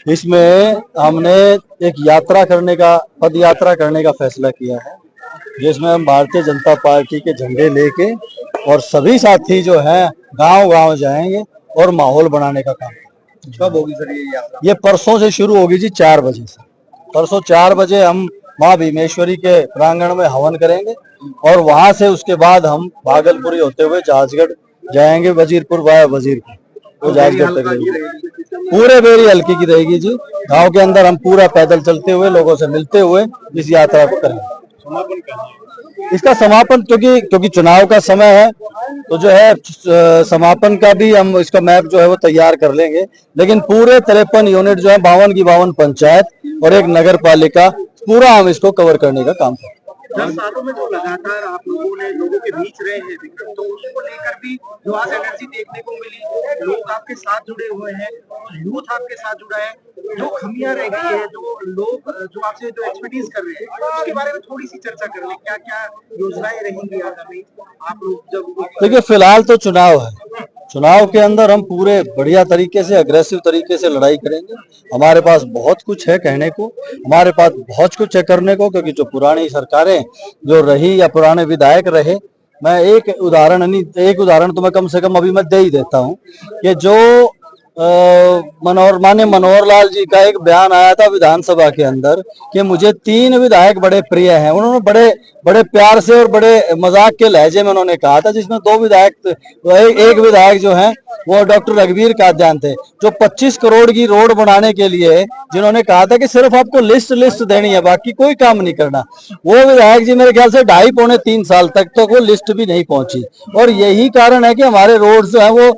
इसमें हमने एक यात्रा करने का, पद यात्रा करने का फैसला किया है, जिसमें हम भारतीय जनता पार्टी के झंडे लेके और सभी साथी जो हैं गांव गांव जाएंगे और माहौल बनाने का काम। कब होगी सर ये यात्रा? ये परसों से शुरू होगी जी, 4 बजे से। परसों 4 बजे हम माँ भीमेश्वरी के प्रांगण में हवन करेंगे और वहां से उसके बाद हम भागलपुरी होते हुए जहाजगढ़ जाएंगे, वजीरपुर वाया वजीरपुर, तो जहाजगढ़ तक रहेंगे। पूरे बेरी हल्की की रहेगी जी। गांव के अंदर हम पूरा पैदल चलते हुए, लोगों से मिलते हुए इस यात्रा को करेंगे। समापन करना है इसका समापन, क्योंकि चुनाव का समय है, तो जो है समापन का भी हम इसका मैप जो है वो तैयार कर लेंगे। लेकिन पूरे 53 यूनिट जो है, 52 की 52 पंचायत और एक नगर पालिका, पूरा हम इसको कवर करने का काम करेंगे। 10 सालों में जो लगातार आप लोगों ने लोगों के बीच रहे हैं विक्रम, तो उसको लेकर भी जो आज एनर्जी देखने को मिली, लोग आपके साथ जुड़े हुए हैं, यूथ आपके साथ जुड़ा है, जो खमियां रह गई है, जो लोग जो आपसे जो एक्सपर्टीज कर रहे हैं, उसके बारे में थोड़ी सी चर्चा कर लें। क्या क्या योजनाएं रहेंगी आगामी आप लोग जब? देखिए, फिलहाल तो चुनाव है। चुनाव के अंदर हम पूरे बढ़िया तरीके से, अग्रेसिव तरीके से लड़ाई करेंगे। हमारे पास बहुत कुछ है कहने को, हमारे पास बहुत कुछ है करने को, क्योंकि जो पुरानी सरकारें जो रही या पुराने विधायक रहे, मैं एक उदाहरण तो मैं कम से कम अभी मैं दे ही देता हूँ कि जो माननीय मनोहर लाल जी का एक बयान आया था विधानसभा के अंदर कि मुझे 3 विधायक बड़े प्रिय हैं। उन्होंने बड़े बड़े प्यार से और बड़े मजाक के लहजे में उन्होंने कहा था, जिसमें 2 विधायक, एक विधायक जो हैं वो डॉक्टर रघुवीर कादयान थे, जो 25 करोड़ की रोड बनाने के लिए जिन्होंने कहा था कि सिर्फ आपको लिस्ट देनी है, बाकी कोई काम नहीं करना। वो विधायक जी मेरे ख्याल से 2.5-3 साल तक वो लिस्ट भी नहीं पहुंची। और यही कारण है कि हमारे रोड जो है वो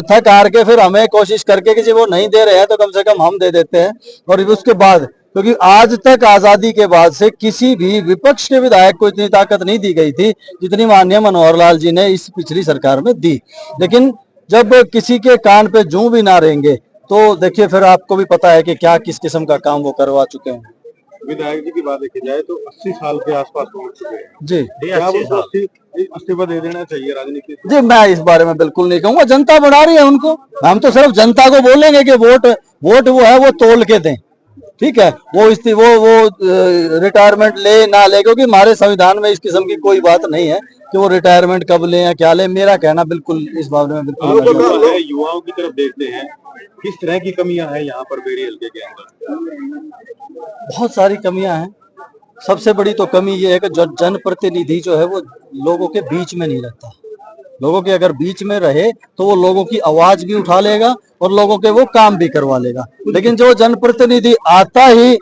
थक हार के फिर हमें कोशिश करके कि वो नहीं दे रहे हैं तो कम से कम हम दे देते हैं। और उसके बाद, क्योंकि आज तक आजादी के बाद से किसी भी विपक्ष के विधायक को इतनी ताकत नहीं दी गई थी जितनी माननीय मनोहर लाल जी ने इस पिछली सरकार में दी। लेकिन जब किसी के कान पे जूं भी ना रहेंगे तो देखिए, फिर आपको भी पता है कि क्या किस किस्म का काम वो करवा चुके हैं। विधायक जी की बात देखी जाए तो 80 साल के आसपास पहुंच चुके हैं जी। क्या वो इस्तीफा दे देना चाहिए राजनीति से? जी, मैं इस बारे में बिल्कुल नहीं कहूंगा। जनता बढ़ा रही है उनको, हम तो सिर्फ जनता को बोलेंगे कि वोट वो है वो तोल के दें। ठीक है, वो रिटायरमेंट ले ना ले, क्योंकि हमारे संविधान में इस किस्म की कोई बात नहीं है कि वो रिटायरमेंट कब ले या क्या ले। मेरा कहना बिल्कुल इस बारे में बिल्कुल। युवाओं की तरफ देखते हैं, किस तरह की कमियां हैं यहाँ पर बेरी हल्के के अंदर? बहुत सारी कमियां हैं। सबसे बड़ी तो कमी ये है कि जो जनप्रतिनिधि जो है वो लोगों के बीच में नहीं रहता। लोगों के अगर बीच में रहे तो वो लोगों की आवाज भी उठा लेगा और लोगों के वो काम भी करवा लेगा। लेकिन जो जनप्रतिनिधि आता ही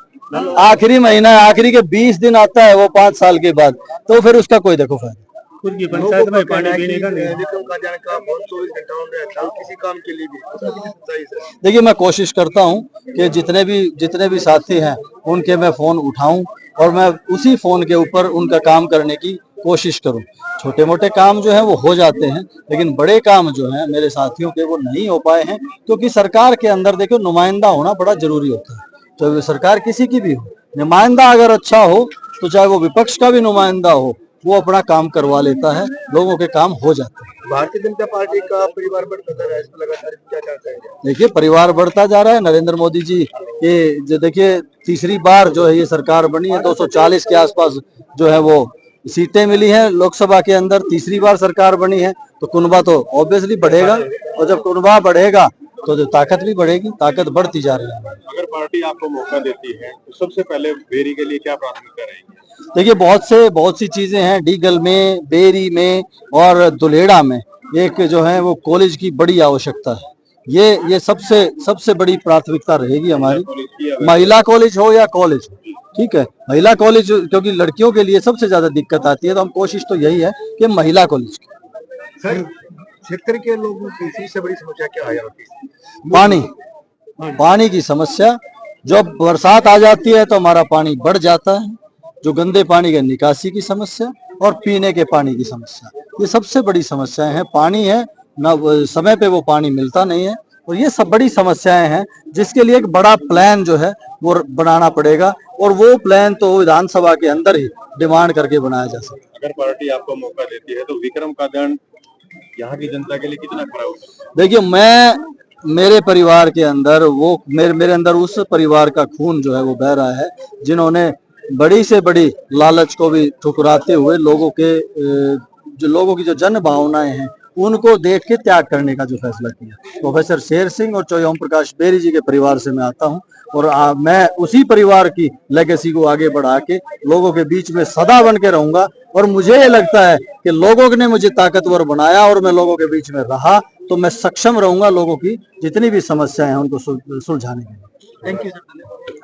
आखिरी महीना, आखिरी के 20 दिन आता है वो 5 साल के बाद, तो फिर उसका कोई देखो फायदा। पंचायत में पानी पीने का विक्रम कादियान का फोन 24 घंटा में रहता है किसी काम के लिए भी। देखिए, मैं कोशिश करता हूं कि जितने भी साथी हैं उनके मैं फोन उठाऊं और मैं उसी फोन के ऊपर उनका काम करने की कोशिश करूं। छोटे मोटे काम जो है वो हो जाते हैं, लेकिन बड़े काम जो हैं मेरे साथियों के वो नहीं हो पाए हैं, क्योंकि सरकार के अंदर देखो नुमाइंदा होना बड़ा जरूरी होता है। तो सरकार किसी की भी हो, नुमाइंदा अगर अच्छा हो तो चाहे वो विपक्ष का भी नुमाइंदा हो, वो अपना काम करवा लेता है, लोगों के काम हो जाते हैं। भारतीय जनता पार्टी का परिवार बढ़ता जा रहा है, इस पर लगातार क्या चाहते हैं? देखिए, परिवार बढ़ता जा रहा है। नरेंद्र मोदी जी ये जो देखिए तीसरी बार जो है ये सरकार बनी है, 240 के आसपास जो है वो सीटें मिली हैं लोकसभा के अंदर, तीसरी बार सरकार बनी है, तो कुनबा तो ऑब्वियसली बढ़ेगा। और जब कुनबा बढ़ेगा तो ताकत भी बढ़ेगी, ताकत बढ़ती जा रही है। अगर पार्टी आपको मौका देती है तो सबसे पहले बेरी के लिए क्या प्राथमिकता रहेगी? देखिए, बहुत सी चीजें हैं। डीगल में, बेरी में और दुलेड़ा में एक जो है वो कॉलेज की बड़ी आवश्यकता है। ये सबसे बड़ी प्राथमिकता रहेगी हमारी, महिला कॉलेज हो या कॉलेज हो। ठीक है, महिला कॉलेज, क्योंकि लड़कियों के लिए सबसे ज्यादा दिक्कत आती है, तो हम कोशिश तो यही है कि महिला कॉलेज की। सर, क्षेत्र के लोगों की सबसे बड़ी समस्या क्या है? पानी की समस्या। जब बरसात आ जाती है तो हमारा पानी बढ़ जाता है, जो गंदे पानी के निकासी की समस्या और पीने के पानी की समस्या, ये सबसे बड़ी समस्याएं हैं। पानी है ना, समय पे वो पानी मिलता नहीं है, और ये सब बड़ी समस्याएं हैं जिसके लिए एक बड़ा प्लान जो है वो बनाना पड़ेगा, और वो प्लान तो विधानसभा के अंदर ही डिमांड करके बनाया जा सकता है। अगर पार्टी आपको मौका देती है तो विक्रम कादियान यहाँ की जनता के लिए कितना खरा होगा? देखिए, मैं मेरे परिवार के अंदर वो मेरे अंदर उस परिवार का खून जो है वो बह रहा है जिन्होंने बड़ी से बड़ी लालच को भी ठुकराते हुए लोगों की जो जन भावनाएं हैं उनको देख के त्याग करने का जो फैसला किया। प्रोफेसर शेर सिंह और चौधरी ओम प्रकाश बेरी जी के परिवार से मैं आता हूं और मैं उसी परिवार की लेगेसी को आगे बढ़ा के लोगों के बीच में सदा बन के रहूंगा। और मुझे ये लगता है कि लोगों ने मुझे ताकतवर बनाया और मैं लोगों के बीच में रहा तो मैं सक्षम रहूंगा लोगों की जितनी भी समस्याएं हैं उनको सुलझाने के लिए। Thank you sir.